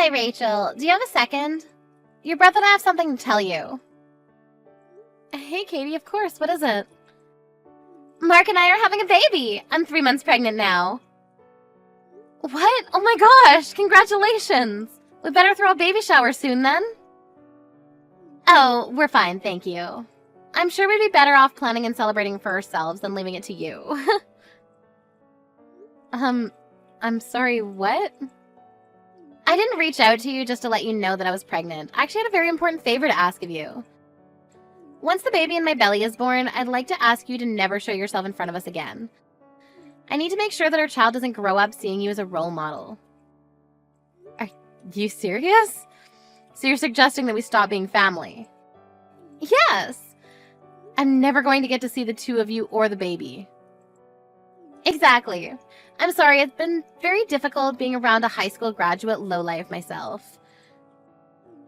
Hi, Rachel. Do you have a second? Your brother and I have something to tell you. Hey, Katie, of course. What is it? Mark and I are having a baby. I'm 3 months pregnant now. What? Oh my gosh, congratulations. We better throw a baby shower soon then. Oh, we're fine, thank you. I'm sure we'd be better off planning and celebrating for ourselves than leaving it to you. I'm sorry, what? I didn't reach out to you just to let you know that I was pregnant. I actually had a very important favor to ask of you. Once the baby in my belly is born, I'd like to ask you to never show yourself in front of us again. I need to make sure that our child doesn't grow up seeing you as a role model. Are you serious? So you're suggesting that we stop being family? Yes! I'm never going to get to see the two of you or the baby. Exactly. I'm sorry, it's been very difficult being around a high school graduate lowlife myself.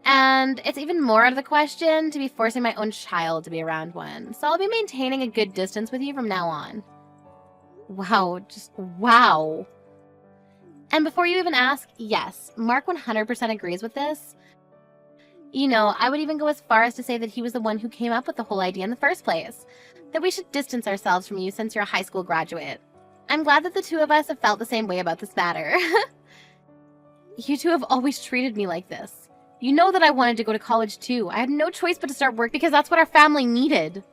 And it's even more out of the question to be forcing my own child to be around one, so I'll be maintaining a good distance with you from now on. Wow, just wow. And before you even ask, yes, Mark 100% agrees with this. You know, I would even go as far as to say that he was the one who came up with the whole idea in the first place, that we should distance ourselves from you since you're a high school graduate. I'm glad that the two of us have felt the same way about this matter. You two have always treated me like this. You know that I wanted to go to college too. I had no choice but to start work because that's what our family needed.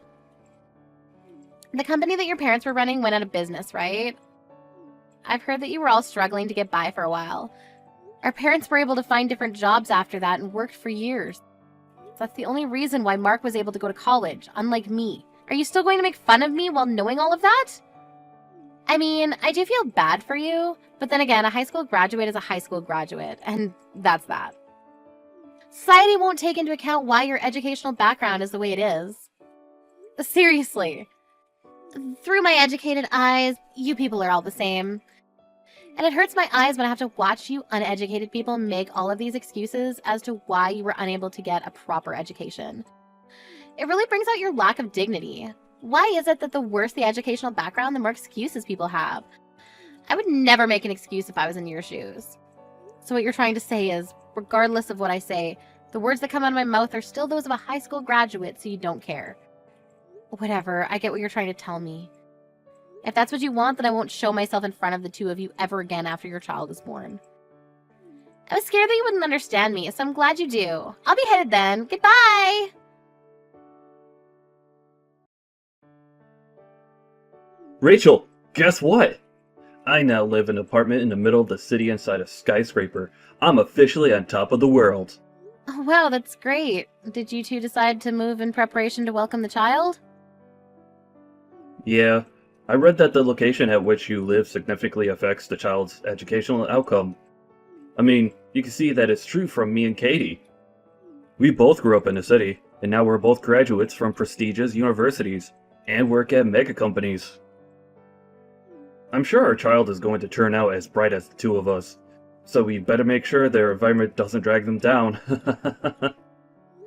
The company that your parents were running went out of business, right? I've heard that you were all struggling to get by for a while. Our parents were able to find different jobs after that and worked for years. That's the only reason why Mark was able to go to college, unlike me. Are you still going to make fun of me while knowing all of that? I mean, I do feel bad for you, but then again, a high school graduate is a high school graduate, and that's that. Society won't take into account why your educational background is the way it is. Seriously. Through my educated eyes, you people are all the same. And it hurts my eyes when I have to watch you uneducated people make all of these excuses as to why you were unable to get a proper education. It really brings out your lack of dignity. Why is it that the worse the educational background, the more excuses people have? I would never make an excuse if I was in your shoes. So what you're trying to say is, regardless of what I say, the words that come out of my mouth are still those of a high school graduate, so you don't care. Whatever, I get what you're trying to tell me. If that's what you want, then I won't show myself in front of the two of you ever again after your child is born. I was scared that you wouldn't understand me, so I'm glad you do. I'll be headed then. Goodbye! Rachel, guess what? I now live in an apartment in the middle of the city inside a skyscraper. I'm officially on top of the world. Oh, wow, that's great. Did you two decide to move in preparation to welcome the child? Yeah, I read that the location at which you live significantly affects the child's educational outcome. I mean, you can see that it's true from me and Katie. We both grew up in the city, and now we're both graduates from prestigious universities, and work at mega companies. I'm sure our child is going to turn out as bright as the two of us, so we better make sure their environment doesn't drag them down.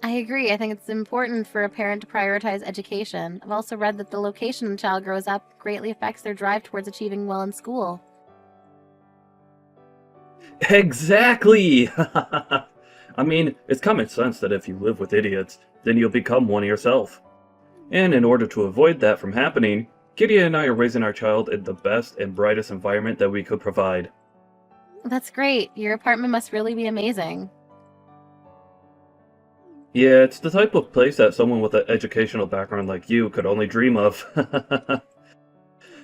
I agree. I think it's important for a parent to prioritize education. I've also read that the location the child grows up greatly affects their drive towards achieving well in school. Exactly! I mean, it's common sense that if you live with idiots, then you'll become one yourself. And in order to avoid that from happening, Kitty and I are raising our child in the best and brightest environment that we could provide. That's great. Your apartment must really be amazing. Yeah, it's the type of place that someone with an educational background like you could only dream of.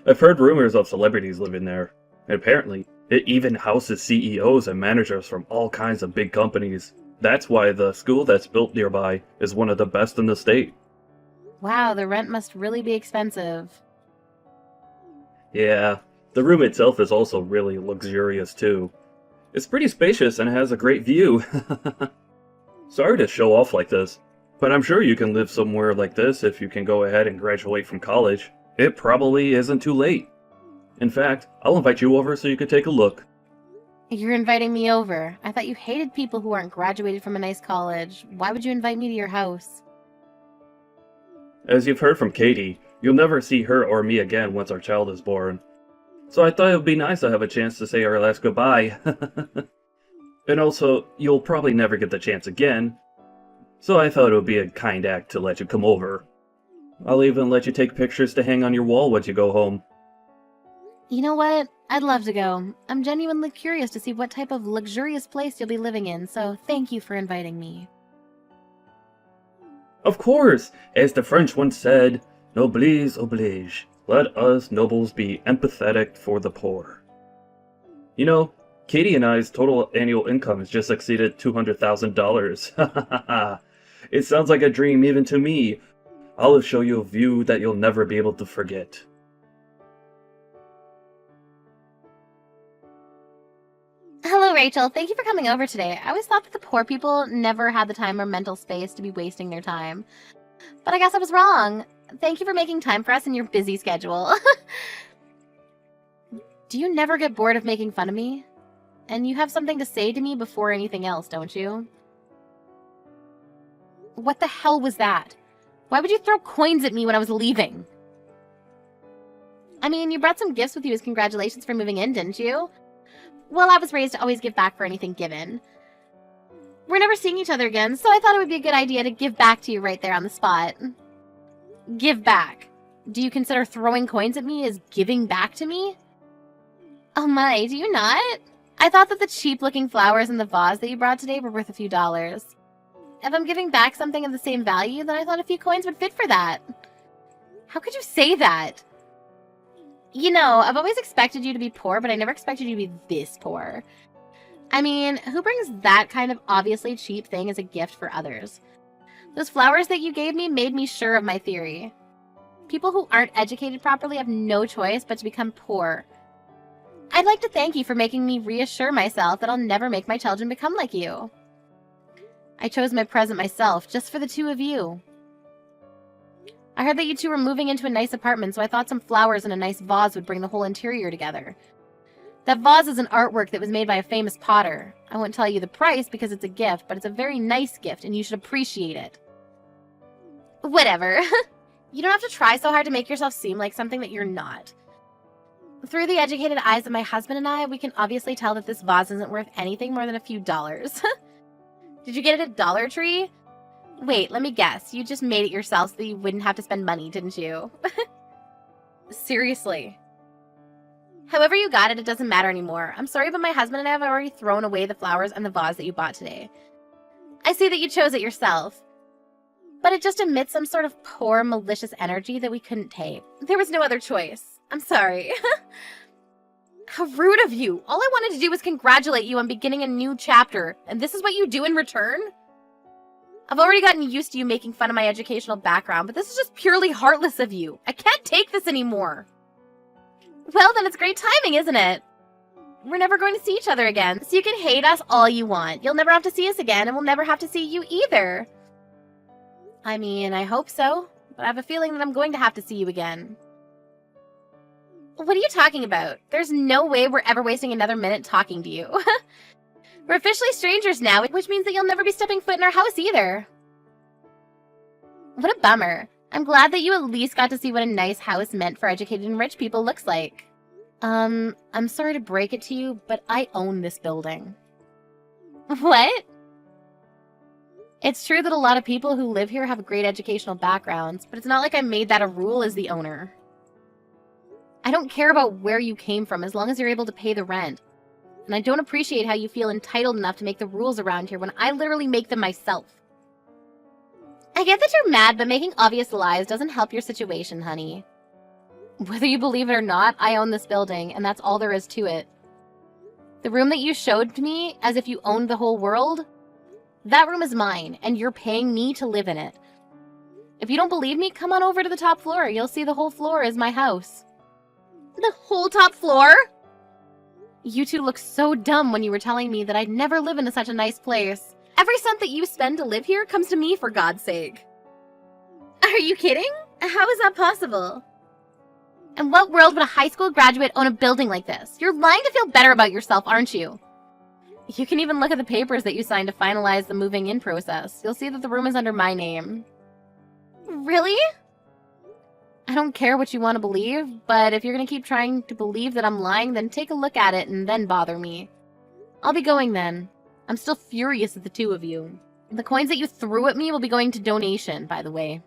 I've heard rumors of celebrities living there, and apparently, it even houses CEOs and managers from all kinds of big companies. That's why the school that's built nearby is one of the best in the state. Wow, the rent must really be expensive. Yeah, the room itself is also really luxurious too. It's pretty spacious and has a great view. Sorry to show off like this, but I'm sure you can live somewhere like this if you can go ahead and graduate from college. It probably isn't too late. In fact, I'll invite you over so you can take a look. You're inviting me over. I thought you hated people who aren't graduated from a nice college. Why would you invite me to your house? As you've heard from Katie, you'll never see her or me again once our child is born. So I thought it would be nice to have a chance to say our last goodbye. And also, you'll probably never get the chance again, so I thought it would be a kind act to let you come over. I'll even let you take pictures to hang on your wall once you go home. You know what? I'd love to go. I'm genuinely curious to see what type of luxurious place you'll be living in, so thank you for inviting me. Of course! As the French once said, noblesse oblige. Let us nobles be empathetic for the poor. You know, Katie and I's total annual income has just exceeded $200,000. It sounds like a dream even to me. I'll show you a view that you'll never be able to forget. Hello, Rachel. Thank you for coming over today. I always thought that the poor people never had the time or mental space to be wasting their time. But I guess I was wrong. Thank you for making time for us in your busy schedule. Do you never get bored of making fun of me? And you have something to say to me before anything else, don't you? What the hell was that? Why would you throw coins at me when I was leaving? I mean, you brought some gifts with you as congratulations for moving in, didn't you? Well, I was raised to always give back for anything given. We're never seeing each other again, so I thought it would be a good idea to give back to you right there on the spot. Give back? Do you consider throwing coins at me as giving back to me? Oh my, do you not? I thought that the cheap-looking flowers in the vase that you brought today were worth a few dollars. If I'm giving back something of the same value, then I thought a few coins would fit for that. How could you say that? You know, I've always expected you to be poor, but I never expected you to be this poor. I mean, who brings that kind of obviously cheap thing as a gift for others? Those flowers that you gave me made me sure of my theory. People who aren't educated properly have no choice but to become poor. I'd like to thank you for making me reassure myself that I'll never make my children become like you. I chose my present myself, just for the two of you. I heard that you two were moving into a nice apartment, so I thought some flowers and a nice vase would bring the whole interior together. That vase is an artwork that was made by a famous potter. I won't tell you the price because it's a gift, but it's a very nice gift and you should appreciate it. Whatever. You don't have to try so hard to make yourself seem like something that you're not. Through the educated eyes of my husband and I, we can obviously tell that this vase isn't worth anything more than a few dollars. Did you get it at Dollar Tree? Wait, let me guess. You just made it yourself so that you wouldn't have to spend money, didn't you? Seriously. However you got it, it doesn't matter anymore. I'm sorry, but my husband and I have already thrown away the flowers and the vase that you bought today. I see that you chose it yourself. But it just emits some sort of poor, malicious energy that we couldn't take. There was no other choice. I'm sorry. How rude of you. All I wanted to do was congratulate you on beginning a new chapter, and this is what you do in return? I've already gotten used to you making fun of my educational background, but this is just purely heartless of you. I can't take this anymore. Well, then it's great timing, isn't it? We're never going to see each other again, so you can hate us all you want. You'll never have to see us again, and we'll never have to see you either. I mean, I hope so, but I have a feeling that I'm going to have to see you again. What are you talking about? There's no way we're ever wasting another minute talking to you. We're officially strangers now, which means that you'll never be stepping foot in our house either. What a bummer. I'm glad that you at least got to see what a nice house meant for educated and rich people looks like. I'm sorry to break it to you, but I own this building. What? It's true that a lot of people who live here have great educational backgrounds, but it's not like I made that a rule as the owner. I don't care about where you came from as long as you're able to pay the rent. And I don't appreciate how you feel entitled enough to make the rules around here when I literally make them myself. I get that you're mad, but making obvious lies doesn't help your situation, honey. Whether you believe it or not, I own this building, and that's all there is to it. The room that you showed to me, as if you owned the whole world, that room is mine, and you're paying me to live in it. If you don't believe me, come on over to the top floor. You'll see the whole floor is my house. The whole top floor? You two looked so dumb when you were telling me that I'd never live in such a nice place. Every cent that you spend to live here comes to me, for God's sake. Are you kidding? How is that possible? In what world would a high school graduate own a building like this? You're lying to feel better about yourself, aren't you? You can even look at the papers that you signed to finalize the moving in process. You'll see that the room is under my name. Really? I don't care what you want to believe, but if you're going to keep trying to believe that I'm lying, then take a look at it and then bother me. I'll be going then. I'm still furious at the two of you. The coins that you threw at me will be going to donation, by the way.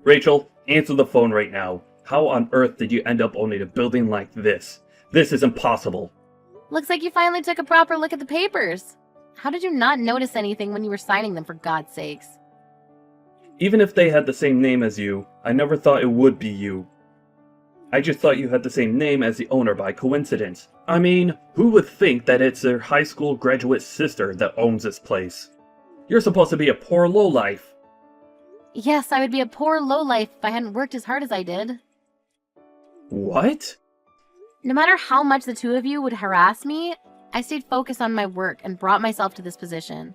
Rachel, answer the phone right now. How on earth did you end up owning a building like this? This is impossible. Looks like you finally took a proper look at the papers. How did you not notice anything when you were signing them, for God's sakes? Even if they had the same name as you, I never thought it would be you. I just thought you had the same name as the owner by coincidence. I mean, who would think that it's their high school graduate sister that owns this place? You're supposed to be a poor lowlife. Yes, I would be a poor lowlife if I hadn't worked as hard as I did. What? No matter how much the two of you would harass me, I stayed focused on my work and brought myself to this position.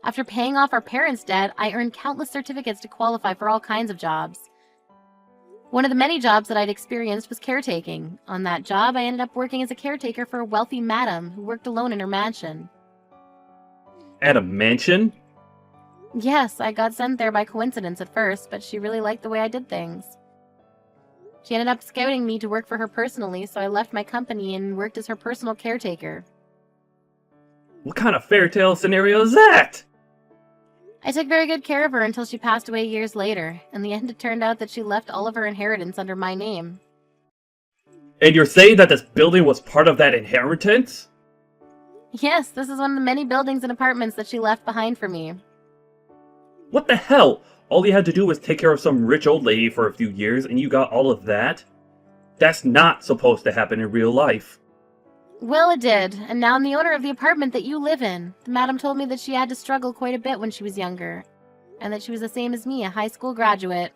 After paying off our parents' debt, I earned countless certificates to qualify for all kinds of jobs. One of the many jobs that I'd experienced was caretaking. On that job, I ended up working as a caretaker for a wealthy madam who worked alone in her mansion. At a mansion? Yes, I got sent there by coincidence at first, but she really liked the way I did things. She ended up scouting me to work for her personally, so I left my company and worked as her personal caretaker. What kind of fairy tale scenario is that? I took very good care of her until she passed away years later. In the end, it turned out that she left all of her inheritance under my name. And you're saying that this building was part of that inheritance? Yes, this is one of the many buildings and apartments that she left behind for me. What the hell? All you had to do was take care of some rich old lady for a few years and you got all of that? That's not supposed to happen in real life. Well, it did, and now I'm the owner of the apartment that you live in. The madam told me that she had to struggle quite a bit when she was younger, and that she was the same as me, a high school graduate.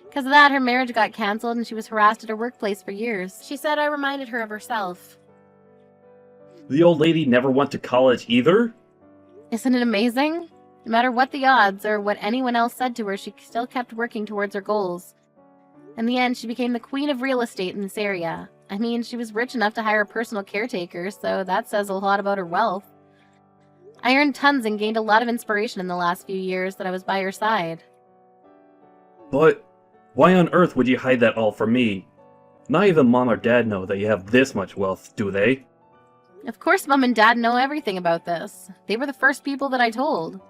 Because of that, her marriage got cancelled and she was harassed at her workplace for years. She said I reminded her of herself. The old lady never went to college either? Isn't it amazing? No matter what the odds or what anyone else said to her, she still kept working towards her goals. In the end, she became the queen of real estate in this area. I mean, she was rich enough to hire a personal caretaker, so that says a lot about her wealth. I earned tons and gained a lot of inspiration in the last few years that I was by her side. But why on earth would you hide that all from me? Not even Mom or Dad know that you have this much wealth, do they? Of course Mom and Dad know everything about this. They were the first people that I told.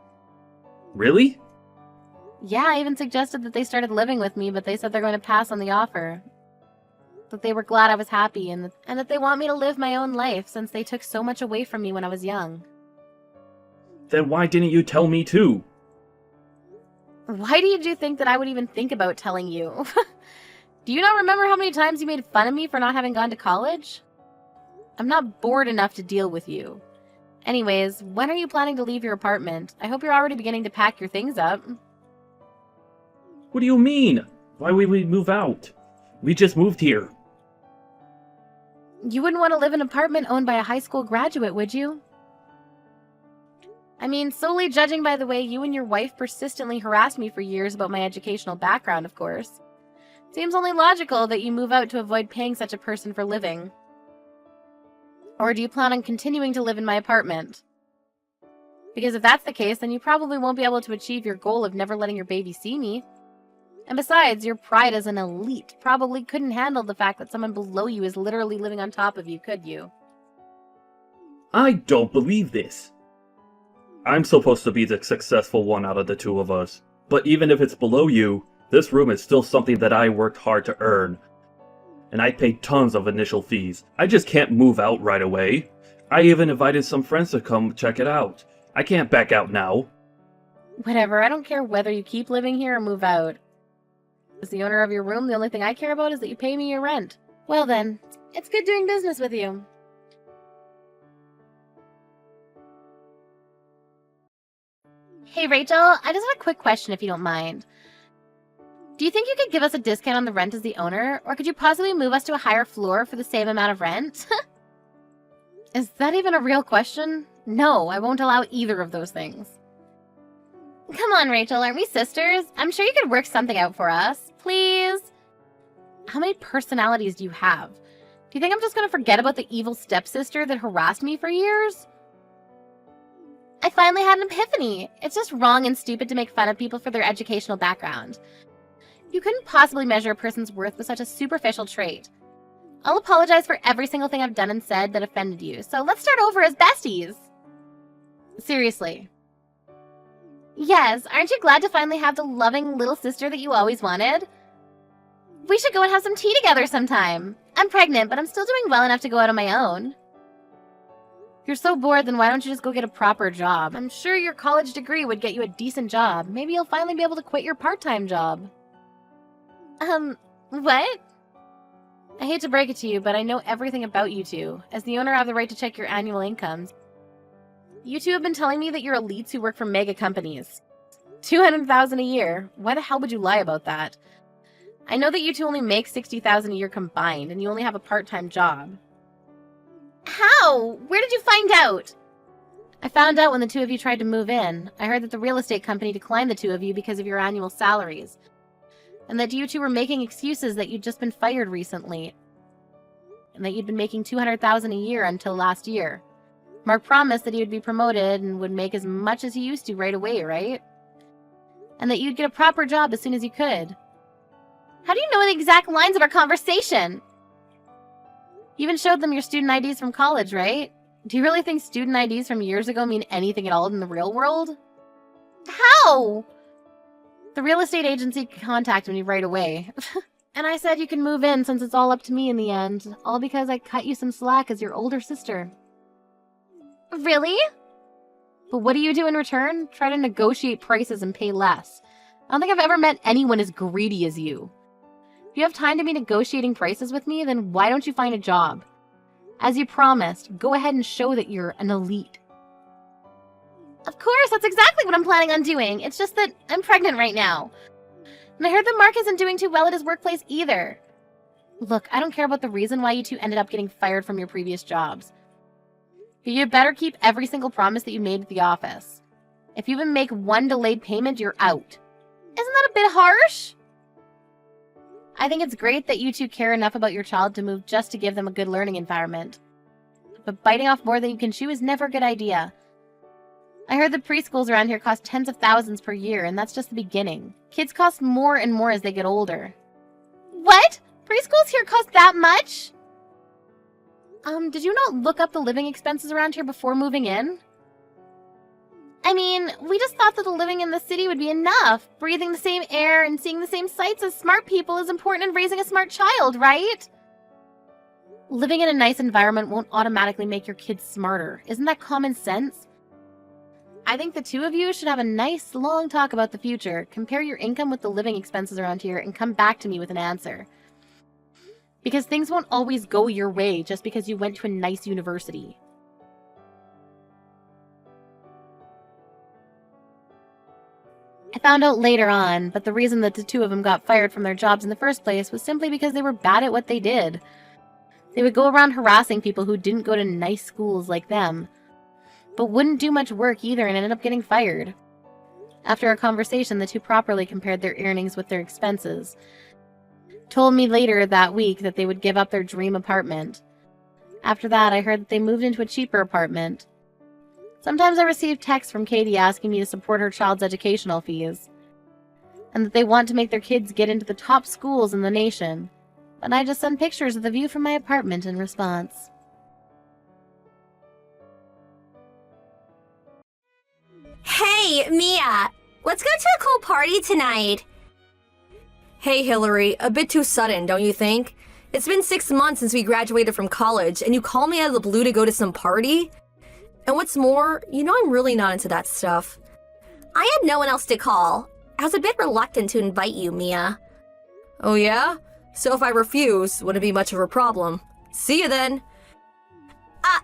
Really? Yeah, I even suggested that they started living with me, but they said they're going to pass on the offer. That they were glad I was happy and that they want me to live my own life since they took so much away from me when I was young. Then why didn't you tell me too? Why did you think that I would even think about telling you? Do you not remember how many times you made fun of me for not having gone to college? I'm not bored enough to deal with you. Anyways, when are you planning to leave your apartment? I hope you're already beginning to pack your things up. What do you mean? Why would we move out? We just moved here. You wouldn't want to live in an apartment owned by a high school graduate, would you? I mean, solely judging by the way you and your wife persistently harassed me for years about my educational background, of course. Seems only logical that you move out to avoid paying such a person for living. Or do you plan on continuing to live in my apartment? Because if that's the case, then you probably won't be able to achieve your goal of never letting your baby see me. And besides, your pride as an elite probably couldn't handle the fact that someone below you is literally living on top of you, could you? I don't believe this. I'm supposed to be the successful one out of the two of us. But even if it's below you, this room is still something that I worked hard to earn. And I paid tons of initial fees. I just can't move out right away. I even invited some friends to come check it out. I can't back out now. Whatever, I don't care whether you keep living here or move out. As the owner of your room, the only thing I care about is that you pay me your rent. Well then, it's good doing business with you. Hey Rachel, I just had a quick question if you don't mind. Do you think you could give us a discount on the rent as the owner, or could you possibly move us to a higher floor for the same amount of rent? Is that even a real question? No, I won't allow either of those things. Come on, Rachel, aren't we sisters? I'm sure you could work something out for us. Please? How many personalities do you have? Do you think I'm just going to forget about the evil stepsister that harassed me for years? I finally had an epiphany. It's just wrong and stupid to make fun of people for their educational background. You couldn't possibly measure a person's worth with such a superficial trait. I'll apologize for every single thing I've done and said that offended you, so let's start over as besties. Seriously. Yes, aren't you glad to finally have the loving little sister that you always wanted? We should go and have some tea together sometime. I'm pregnant, but I'm still doing well enough to go out on my own. If you're so bored, then why don't you just go get a proper job? I'm sure your college degree would get you a decent job. Maybe you'll finally be able to quit your part-time job. What? I hate to break it to you, but I know everything about you two. As the owner, I have the right to check your annual incomes. You two have been telling me that you're elites who work for mega companies. $200,000 a year. Why the hell would you lie about that? I know that you two only make $60,000 a year combined, and you only have a part-time job. How? Where did you find out? I found out when the two of you tried to move in. I heard that the real estate company declined the two of you because of your annual salaries, and that you two were making excuses that you'd just been fired recently, and that you'd been making $200,000 a year until last year. Mark promised that he would be promoted and would make as much as he used to right away, right? And that you'd get a proper job as soon as you could. How do you know the exact lines of our conversation? You even showed them your student IDs from college, right? Do you really think student IDs from years ago mean anything at all in the real world? How? The real estate agency contacted me right away. And I said you can move in since it's all up to me in the end. All because I cut you some slack as your older sister. Really? But what do you do in return? Try to negotiate prices and pay less. I don't think I've ever met anyone as greedy as you. If you have time to be negotiating prices with me, then why don't you find a job? As you promised, go ahead and show that you're an elite. Of course, that's exactly what I'm planning on doing. It's just that I'm pregnant right now. And I heard that Mark isn't doing too well at his workplace either. Look, I don't care about the reason why you two ended up getting fired from your previous jobs. But you better keep every single promise that you made at the office. If you even make one delayed payment, you're out. Isn't that a bit harsh? I think it's great that you two care enough about your child to move just to give them a good learning environment. But biting off more than you can chew is never a good idea. I heard the preschools around here cost tens of thousands per year, and that's just the beginning. Kids cost more and more as they get older. What? Preschools here cost that much? Did you not look up the living expenses around here before moving in? I mean, we just thought that the living in the city would be enough. Breathing the same air and seeing the same sights as smart people is important in raising a smart child, right? Living in a nice environment won't automatically make your kids smarter. Isn't that common sense? I think the two of you should have a nice, long talk about the future, compare your income with the living expenses around here, and come back to me with an answer. Because things won't always go your way just because you went to a nice university. I found out later on, but the reason that the two of them got fired from their jobs in the first place was simply because they were bad at what they did. They would go around harassing people who didn't go to nice schools like them, but wouldn't do much work either and ended up getting fired. After a conversation, the two properly compared their earnings with their expenses. Told me later that week that they would give up their dream apartment. After that, I heard that they moved into a cheaper apartment. Sometimes I receive texts from Katie asking me to support her child's educational fees, and that they want to make their kids get into the top schools in the nation, but I just send pictures of the view from my apartment in response. Hey, Mia! Let's go to a cool party tonight! Hey, Hillary, a bit too sudden, don't you think? It's been 6 months since we graduated from college, and you call me out of the blue to go to some party? And what's more, you know I'm really not into that stuff. I had no one else to call. I was a bit reluctant to invite you, Mia. Oh yeah? So if I refuse, wouldn't be much of a problem. See you then!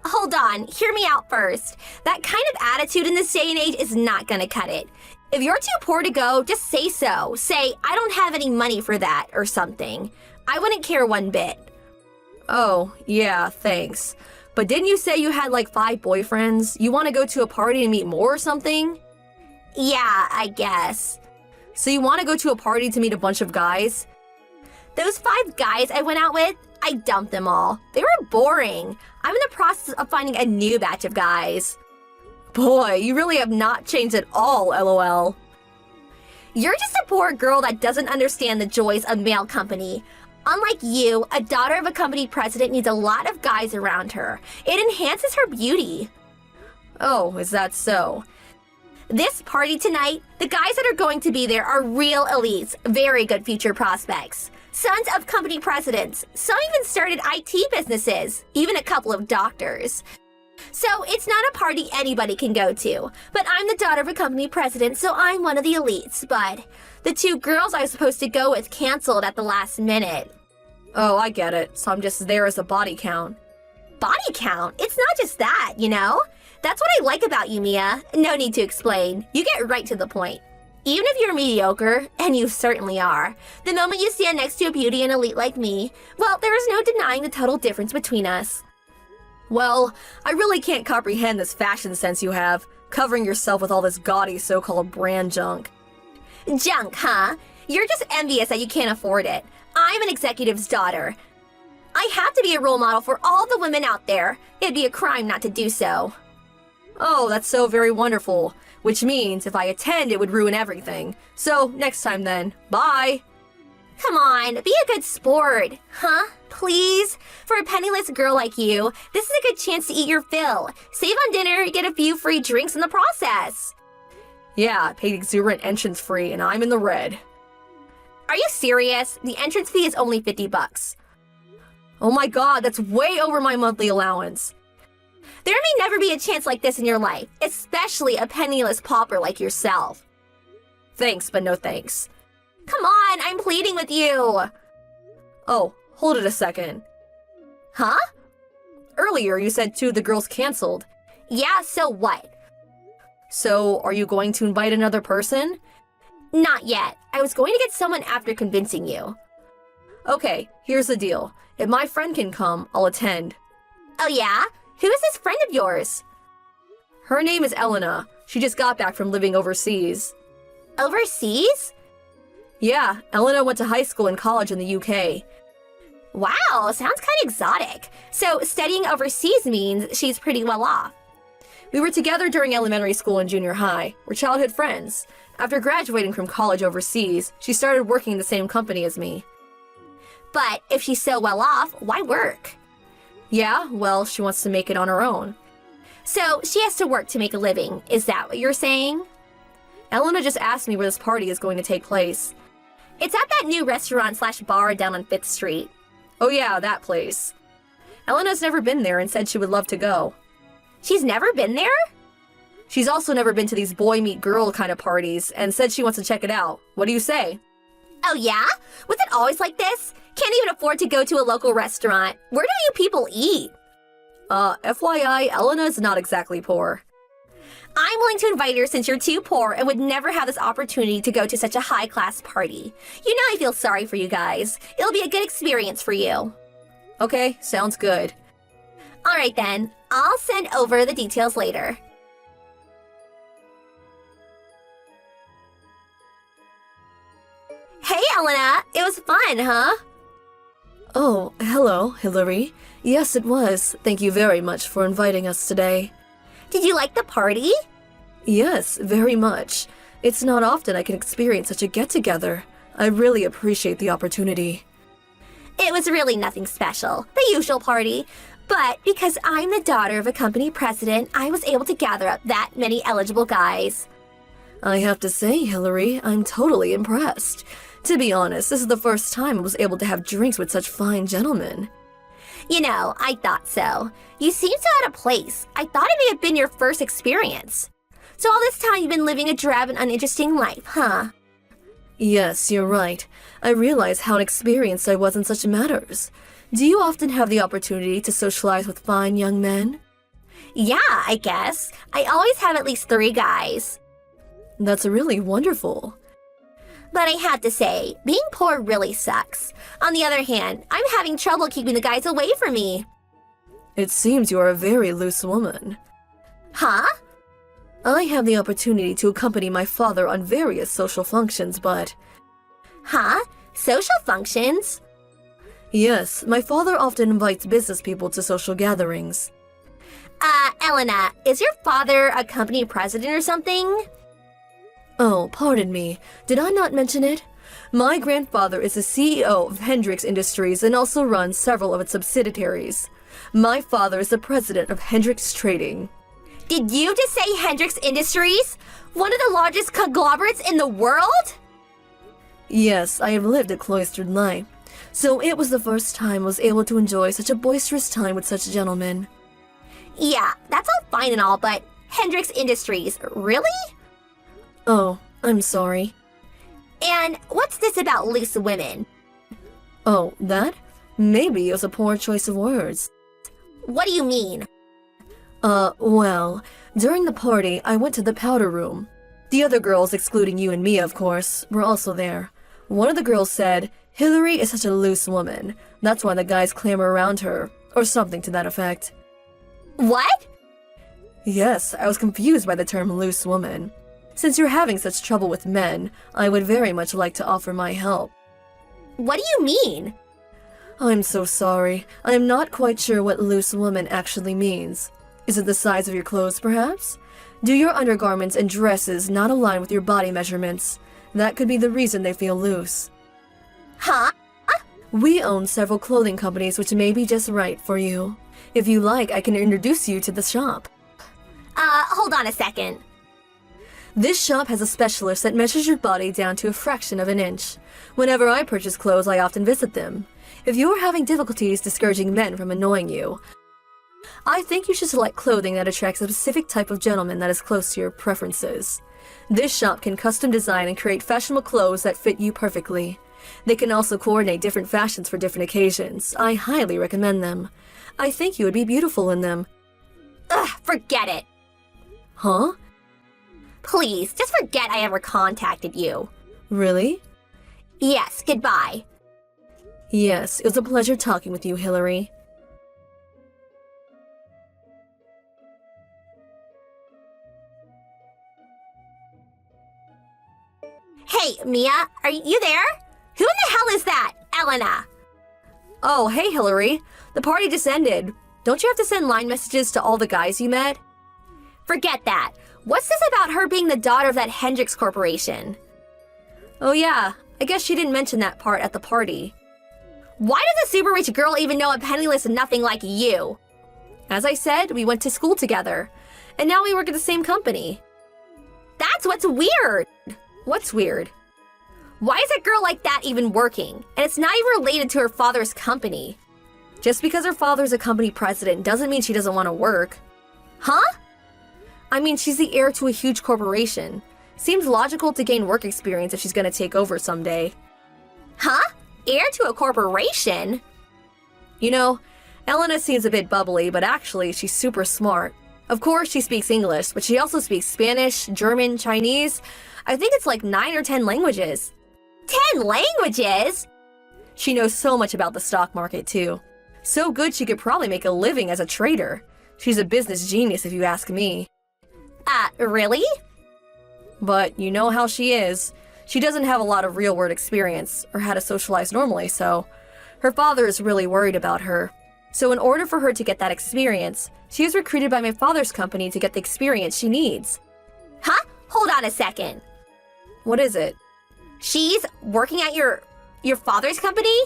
Hold on. Hear me out first. That kind of attitude in this day and age is not gonna cut it. If you're too poor to go, just say so. Say, I don't have any money for that, or something. I wouldn't care one bit. Oh, yeah, thanks. But didn't you say you had like 5 boyfriends? You want to go to a party and meet more or something? Yeah, I guess. So you want to go to a party to meet a bunch of guys? Those 5 guys I went out with, I dumped them all. They were boring. I'm in the process of finding a new batch of guys. Boy, you really have not changed at all, LOL. You're just a poor girl that doesn't understand the joys of male company. Unlike you, a daughter of a company president needs a lot of guys around her. It enhances her beauty. Oh, is that so? This party tonight, the guys that are going to be there are real elites, very good future prospects. Sons of company presidents. Some even started IT businesses, even a couple of doctors. So it's not a party anybody can go to. But I'm the daughter of a company president, so I'm one of the elites. But the 2 girls I was supposed to go with canceled at the last minute. Oh, I get it. So I'm just there as a body count. Body count? It's not just that, you know? That's what I like about you, Mia. No need to explain. You get right to the point. Even if you're mediocre, and you certainly are, the moment you stand next to a beauty and elite like me, well, there is no denying the total difference between us. Well, I really can't comprehend this fashion sense you have, covering yourself with all this gaudy so-called brand junk. Junk, huh? You're just envious that you can't afford it. I'm an executive's daughter. I have to be a role model for all the women out there. It'd be a crime not to do so. Oh, that's so very wonderful. Which means if I attend, it would ruin everything. So, next time then. Bye! Come on, be a good sport. Huh? Please? For a penniless girl like you, this is a good chance to eat your fill. Save on dinner, get a few free drinks in the process. Yeah, I paid exuberant entrance fee and I'm in the red. Are you serious? The entrance fee is only $50. Oh my god, that's way over my monthly allowance. There may never be a chance like this in your life, especially a penniless pauper like yourself. Thanks, but no thanks. Come on, I'm pleading with you. Oh, hold it a second. Huh? Earlier, you said 2 of the girls canceled. Yeah, so what? So, are you going to invite another person? Not yet. I was going to get someone after convincing you. Okay, here's the deal. If my friend can come, I'll attend. Oh yeah? Who is this friend of yours? Her name is Elena. She just got back from living overseas. Overseas? Yeah, Elena went to high school and college in the UK. Wow, sounds kind of exotic. So studying overseas means she's pretty well off. We were together during elementary school and junior high. We're childhood friends. After graduating from college overseas, she started working in the same company as me. But if she's so well off, why work? Yeah, well, she wants to make it on her own. So she has to work to make a living. Is that what you're saying? Elena just asked me where this party is going to take place. It's at that new restaurant/bar down on 5th Street. Oh yeah, that place. Elena's never been there and said she would love to go. She's never been there? She's also never been to these boy meet girl kind of parties and said she wants to check it out. What do you say? Oh yeah? Was it always like this? Can't even afford to go to a local restaurant. Where do you people eat? FYI, Elena is not exactly poor. I'm willing to invite her since you're too poor and would never have this opportunity to go to such a high-class party. You know I feel sorry for you guys. It'll be a good experience for you. Okay, sounds good. Alright then, I'll send over the details later. Hey Elena, it was fun, huh? Oh, hello, Hillary. Yes, it was. Thank you very much for inviting us today. Did you like the party? Yes, very much. It's not often I can experience such a get-together. I really appreciate the opportunity. It was really nothing special, the usual party. But because I'm the daughter of a company president, I was able to gather up that many eligible guys. I have to say, Hillary, I'm totally impressed. To be honest, this is the first time I was able to have drinks with such fine gentlemen. You know, I thought so. You seem so out of place. I thought it may have been your first experience. So all this time you've been living a drab and uninteresting life, huh? Yes, you're right. I realize how inexperienced I was in such matters. Do you often have the opportunity to socialize with fine young men? Yeah, I guess. I always have at least 3 guys. That's really wonderful. But I have to say, being poor really sucks. On the other hand, I'm having trouble keeping the guys away from me. It seems you are a very loose woman. Huh? I have the opportunity to accompany my father on various social functions, but... Huh? Social functions? Yes, my father often invites business people to social gatherings. Elena, is your father a company president or something? Oh, pardon me. Did I not mention it? My grandfather is the CEO of Hendrix Industries and also runs several of its subsidiaries. My father is the president of Hendrix Trading. Did you just say Hendrix Industries? One of the largest conglomerates in the world? Yes, I have lived a cloistered life, so it was the first time I was able to enjoy such a boisterous time with such gentlemen. Yeah, that's all fine and all, but Hendrix Industries, really? Oh, I'm sorry. And what's this about loose women? Oh, that? Maybe it was a poor choice of words. What do you mean? Well, during the party, I went to the powder room. The other girls, excluding you and me, of course, were also there. One of the girls said, "Hillary is such a loose woman. That's why the guys clamor around her," or something to that effect. What? Yes, I was confused by the term loose woman. Since you're having such trouble with men, I would very much like to offer my help. What do you mean? I'm so sorry. I am not quite sure what loose woman actually means. Is it the size of your clothes, perhaps? Do your undergarments and dresses not align with your body measurements? That could be the reason they feel loose. Huh? We own several clothing companies which may be just right for you. If you like, I can introduce you to the shop. Hold on a second. This shop has a specialist that measures your body down to a fraction of an inch. Whenever I purchase clothes, I often visit them. If you're having difficulties discouraging men from annoying you, I think you should select clothing that attracts a specific type of gentleman that is close to your preferences. This shop can custom design and create fashionable clothes that fit you perfectly. They can also coordinate different fashions for different occasions. I highly recommend them. I think you would be beautiful in them. Ugh, forget it. Huh? Please, just forget I ever contacted you. Really? Yes, goodbye. Yes, it was a pleasure talking with you, Hillary. Hey, Mia, are you there? Who in the hell is that? Elena. Oh, hey, Hillary. The party just ended. Don't you have to send line messages to all the guys you met? Forget that. What's this about her being the daughter of that Hendrix Corporation? Oh yeah, I guess she didn't mention that part at the party. Why does a super rich girl even know a penniless nothing like you? As I said, we went to school together, and now we work at the same company. That's what's weird. What's weird? Why is a girl like that even working? And it's not even related to her father's company. Just because her father's a company president doesn't mean she doesn't want to work. Huh? I mean, she's the heir to a huge corporation. Seems logical to gain work experience if she's gonna take over someday. Huh? Heir to a corporation? You know, Elena seems a bit bubbly, but actually she's super smart. Of course she speaks English, but she also speaks Spanish, German, Chinese. I think it's like 9 or 10 languages. 10 languages? She knows so much about the stock market too. So good she could probably make a living as a trader. She's a business genius if you ask me. Really? But you know how she is. She doesn't have a lot of real-world experience, or how to socialize normally, so her father is really worried about her. So in order for her to get that experience, she was recruited by my father's company to get the experience she needs. Huh? Hold on a second. What is it? She's working at your father's company?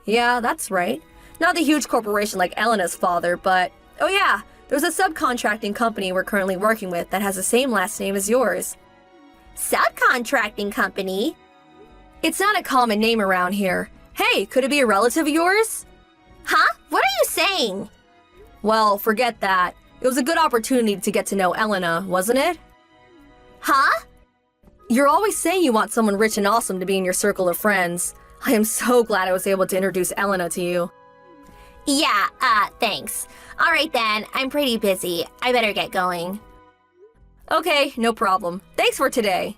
Yeah, that's right. Not the huge corporation like Elena's father, but oh yeah, there's a subcontracting company we're currently working with that has the same last name as yours. Subcontracting company? It's not a common name around here. Hey, could it be a relative of yours? Huh? What are you saying? Well, forget that. It was a good opportunity to get to know Elena, wasn't it? Huh? You're always saying you want someone rich and awesome to be in your circle of friends. I am so glad I was able to introduce Elena to you. Yeah, thanks. All right then, I'm pretty busy. I better get going. Okay, no problem. Thanks for today.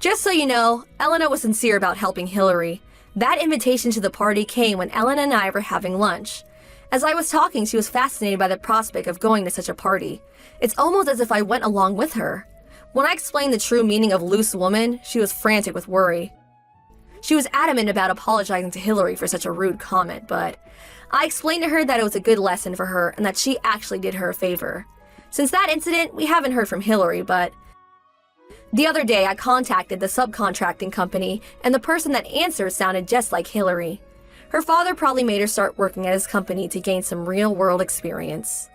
Just so you know, Elena was sincere about helping Hillary. That invitation to the party came when Elena and I were having lunch. As I was talking, she was fascinated by the prospect of going to such a party. It's almost as if I went along with her. When I explained the true meaning of loose woman, she was frantic with worry. She was adamant about apologizing to Hillary for such a rude comment, but I explained to her that it was a good lesson for her and that she actually did her a favor. Since that incident, we haven't heard from Hillary, but the other day I contacted the subcontracting company, and the person that answered sounded just like Hillary. Her father probably made her start working at his company to gain some real-world experience.